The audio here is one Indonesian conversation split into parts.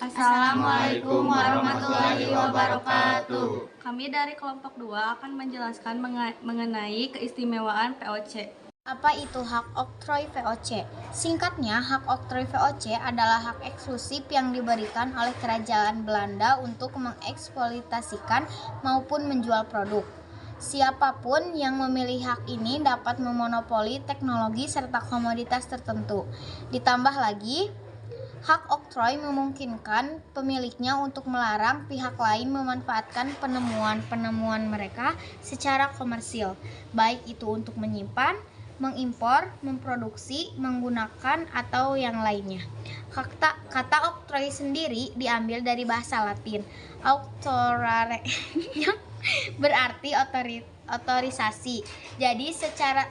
Assalamualaikum warahmatullahi wabarakatuh. Kami dari kelompok 2 akan menjelaskan mengenai keistimewaan VOC. Apa itu hak oktroy VOC? Singkatnya, hak oktroy VOC adalah hak eksklusif yang diberikan oleh Kerajaan Belanda untuk mengeksploitasikan maupun menjual produk. Siapapun yang memilih hak ini dapat memonopoli teknologi serta komoditas tertentu. Ditambah lagi, hak oktroy memungkinkan pemiliknya untuk melarang pihak lain memanfaatkan penemuan-penemuan mereka secara komersil, baik itu untuk menyimpan, mengimpor, memproduksi, menggunakan, atau yang lainnya. Kata oktroy sendiri diambil dari bahasa Latin auctorare yang berarti otorisasi. Jadi secara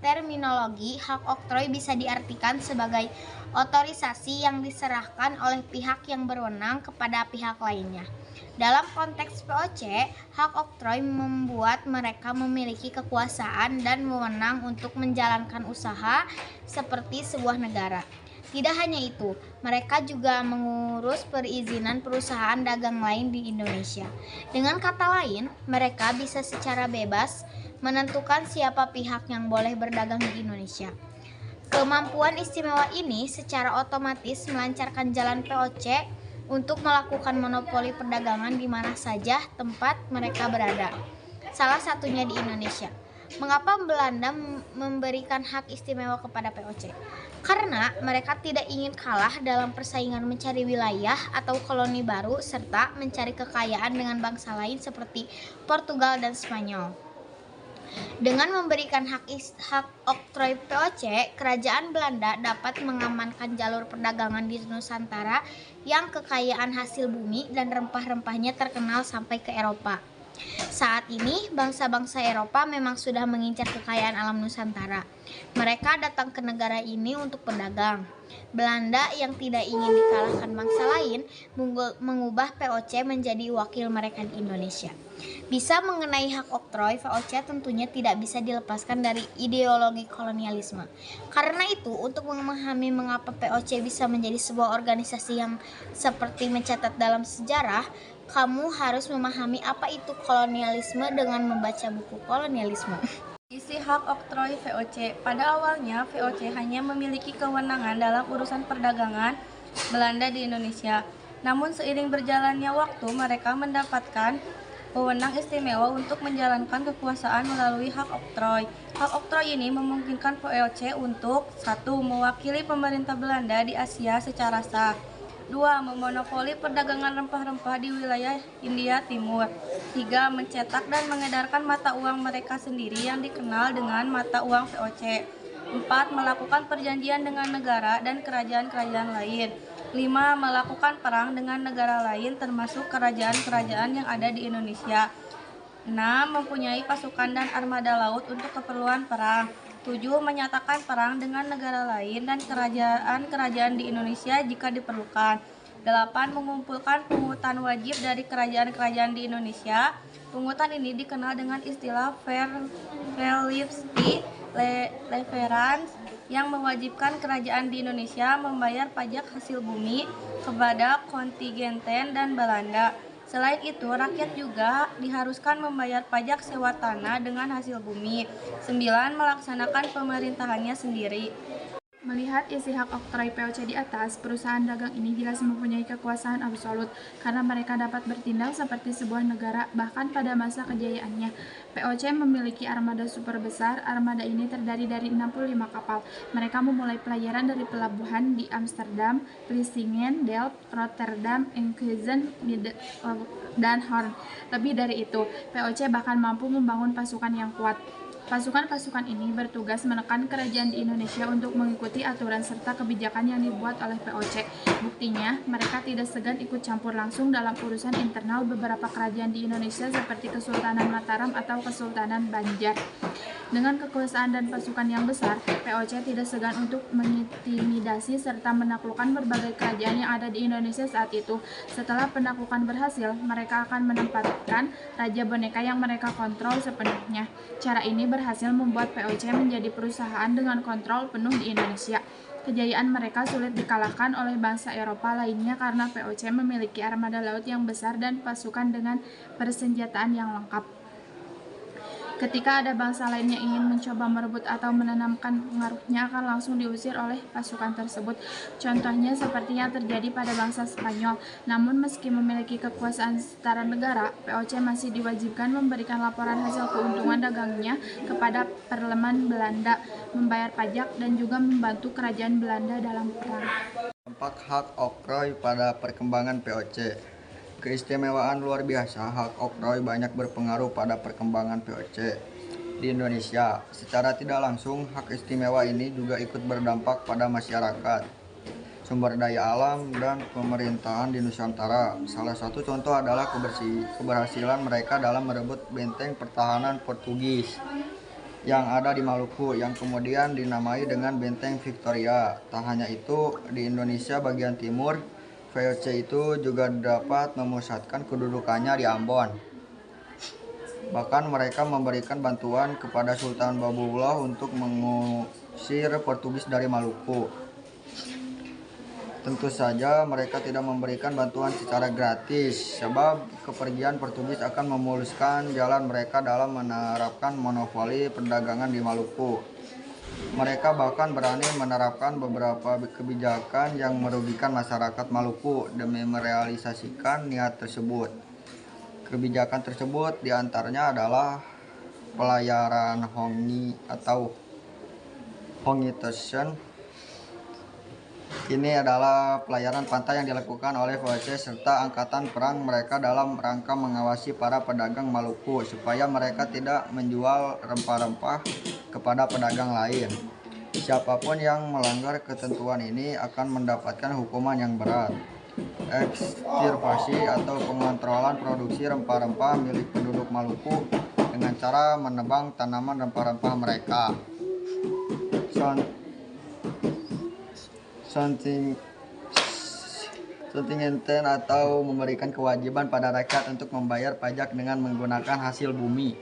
terminologi, hak oktroy bisa diartikan sebagai otorisasi yang diserahkan oleh pihak yang berwenang kepada pihak lainnya. Dalam konteks VOC, hak oktroy membuat mereka memiliki kekuasaan dan wewenang untuk menjalankan usaha seperti sebuah negara. Tidak hanya itu, mereka juga mengurus perizinan perusahaan dagang lain di Indonesia. Dengan kata lain, mereka bisa secara bebas menentukan siapa pihak yang boleh berdagang di Indonesia. Kemampuan istimewa ini secara otomatis melancarkan jalan VOC untuk melakukan monopoli perdagangan di mana saja tempat mereka berada. Salah satunya di Indonesia. Mengapa Belanda memberikan hak istimewa kepada VOC? Karena mereka tidak ingin kalah dalam persaingan mencari wilayah atau koloni baru serta mencari kekayaan dengan bangsa lain seperti Portugal dan Spanyol. Dengan memberikan hak oktroy VOC, Kerajaan Belanda dapat mengamankan jalur perdagangan di Nusantara yang kekayaan hasil bumi dan rempah-rempahnya terkenal sampai ke Eropa. Saat ini, bangsa-bangsa Eropa memang sudah mengincar kekayaan alam Nusantara. Mereka datang ke negara ini untuk berdagang. Belanda yang tidak ingin dikalahkan bangsa lain mengubah VOC menjadi wakil mereka di Indonesia. Bisa mengenai hak oktroy VOC tentunya tidak bisa dilepaskan dari ideologi kolonialisme. Karena itu, untuk memahami mengapa VOC bisa menjadi sebuah organisasi yang seperti mencatat dalam sejarah, kamu harus memahami apa itu kolonialisme dengan membaca buku kolonialisme. Isi hak oktroy VOC. Pada awalnya, VOC hanya memiliki kewenangan dalam urusan perdagangan Belanda di Indonesia. Namun seiring berjalannya waktu, mereka mendapatkan wewenang istimewa untuk menjalankan kekuasaan melalui hak oktroy. Hak oktroy ini memungkinkan VOC untuk 1. Mewakili pemerintah Belanda di Asia secara sah. 2. Memonopoli perdagangan rempah-rempah di wilayah India Timur. 3. Mencetak dan mengedarkan mata uang mereka sendiri yang dikenal dengan mata uang VOC. 4. Melakukan perjanjian dengan negara dan kerajaan-kerajaan lain. 5. Melakukan perang dengan negara lain termasuk kerajaan-kerajaan yang ada di Indonesia. 6. Mempunyai pasukan dan armada laut untuk keperluan perang. 7. Menyatakan perang dengan negara lain dan kerajaan-kerajaan di Indonesia jika diperlukan. 8. Mengumpulkan pungutan wajib dari kerajaan-kerajaan di Indonesia. Pungutan ini dikenal dengan istilah Verliefstie Leverance yang mewajibkan kerajaan di Indonesia membayar pajak hasil bumi kepada kontingenten dan Belanda. Selain itu, rakyat juga diharuskan membayar pajak sewa tanah dengan hasil bumi. 9. Melaksanakan pemerintahannya sendiri. Melihat isi hak oktroy VOC di atas, perusahaan dagang ini jelas mempunyai kekuasaan absolut karena mereka dapat bertindak seperti sebuah negara bahkan pada masa kejayaannya. VOC memiliki armada super besar. Armada ini terdiri dari 65 kapal. Mereka memulai pelayaran dari pelabuhan di Amsterdam, Vlissingen, Delft, Rotterdam, Enkhuizen, dan Hoorn. Lebih dari itu, VOC bahkan mampu membangun pasukan yang kuat. Pasukan-pasukan ini bertugas menekan kerajaan di Indonesia untuk mengikuti aturan serta kebijakan yang dibuat oleh VOC. Buktinya, mereka tidak segan ikut campur langsung dalam urusan internal beberapa kerajaan di Indonesia seperti Kesultanan Mataram atau Kesultanan Banjar. Dengan kekuasaan dan pasukan yang besar, VOC tidak segan untuk mengintimidasi serta menaklukkan berbagai kerajaan yang ada di Indonesia saat itu. Setelah penaklukan berhasil, mereka akan menempatkan Raja Boneka yang mereka kontrol sepenuhnya. Cara ini berhasil membuat VOC menjadi perusahaan dengan kontrol penuh di Indonesia. Kejayaan mereka sulit dikalahkan oleh bangsa Eropa lainnya karena VOC memiliki armada laut yang besar dan pasukan dengan persenjataan yang lengkap. Ketika ada bangsa lain yang ingin mencoba merebut atau menanamkan pengaruhnya, akan langsung diusir oleh pasukan tersebut. Contohnya seperti yang terjadi pada bangsa Spanyol. Namun meski memiliki kekuasaan setara negara, VOC masih diwajibkan memberikan laporan hasil keuntungan dagangnya kepada Parlemen Belanda, membayar pajak, dan juga membantu kerajaan Belanda dalam perang. Dampak hak oktroy pada perkembangan VOC. Keistimewaan luar biasa hak oktroy banyak berpengaruh pada perkembangan VOC di Indonesia. Secara tidak langsung, hak istimewa ini juga ikut berdampak pada masyarakat, sumber daya alam, dan pemerintahan di Nusantara. Salah satu contoh adalah keberhasilan mereka dalam merebut benteng pertahanan Portugis yang ada di Maluku, yang kemudian dinamai dengan Benteng Victoria. Tak hanya itu, di Indonesia bagian timur, VOC itu juga dapat memusatkan kedudukannya di Ambon. Bahkan mereka memberikan bantuan kepada Sultan Babullah untuk mengusir Portugis dari Maluku. Tentu saja mereka tidak memberikan bantuan secara gratis, sebab kepergian Portugis akan memuluskan jalan mereka dalam menerapkan monopoli perdagangan di Maluku. Mereka bahkan berani menerapkan beberapa kebijakan yang merugikan masyarakat Maluku demi merealisasikan niat tersebut. Kebijakan tersebut diantaranya adalah pelayaran hongi atau hongitosen. Ini adalah pelayaran pantai yang dilakukan oleh VOC serta angkatan perang mereka dalam rangka mengawasi para pedagang Maluku supaya mereka tidak menjual rempah-rempah kepada pedagang lain. Siapapun yang melanggar ketentuan ini akan mendapatkan hukuman yang berat. Ekstirpasi atau pengontrolan produksi rempah-rempah milik penduduk Maluku dengan cara menebang tanaman rempah-rempah mereka. Kontingenten atau memberikan kewajiban pada rakyat untuk membayar pajak dengan menggunakan hasil bumi.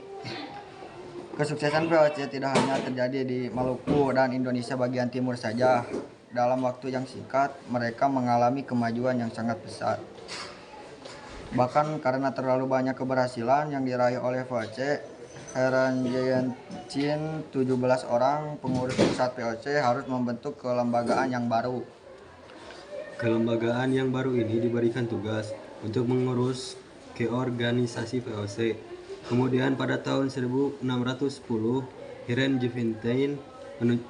Kesuksesan VOC tidak hanya terjadi di Maluku dan Indonesia bagian timur saja. Dalam waktu yang singkat, mereka mengalami kemajuan yang sangat besar. Bahkan karena terlalu banyak keberhasilan yang diraih oleh VOC, Heran Jayancin 17 orang pengurus pusat VOC harus membentuk kelembagaan yang baru. Kelembagaan yang baru ini diberikan tugas untuk mengurus keorganisasi VOC. Kemudian pada tahun 1610, Hiren Jevintain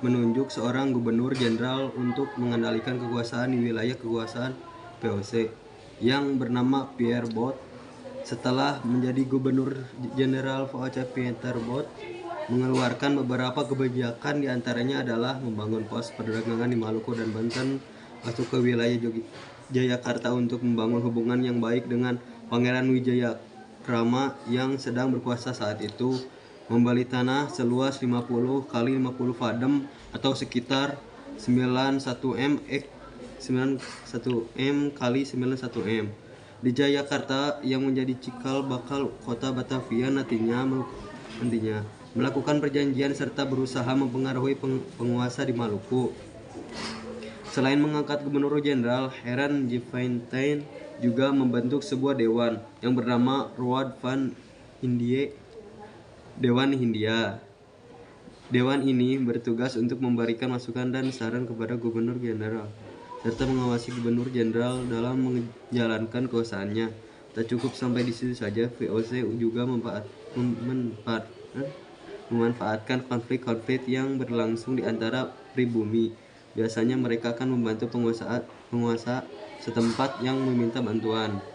menunjuk seorang gubernur jenderal untuk mengendalikan kekuasaan di wilayah kekuasaan VOC yang bernama Pierre Bot. Setelah menjadi gubernur jenderal VOC, Pierre Bot mengeluarkan beberapa kebijakan, diantaranya adalah membangun pos perdagangan di Maluku dan Banten, masuk ke wilayah Jayakarta untuk membangun hubungan yang baik dengan Pangeran Wijayakrama yang sedang berkuasa saat itu, membeli tanah seluas 50 kali 50 fadem atau sekitar 91 m kali 91 m di Jayakarta yang menjadi cikal bakal kota Batavia nantinya melakukan perjanjian serta berusaha mempengaruhi penguasa di Maluku. Selain mengangkat gubernur jenderal, Heran Jevintain juga membentuk sebuah dewan yang bernama Road van Indie, Dewan Hindia. Dewan ini bertugas untuk memberikan masukan dan saran kepada gubernur jenderal serta mengawasi gubernur jenderal dalam menjalankan kekuasaannya. Tak cukup sampai di situ saja, VOC juga memanfaatkan konflik-konflik yang berlangsung di antara pribumi. Biasanya mereka akan membantu penguasa setempat yang meminta bantuan.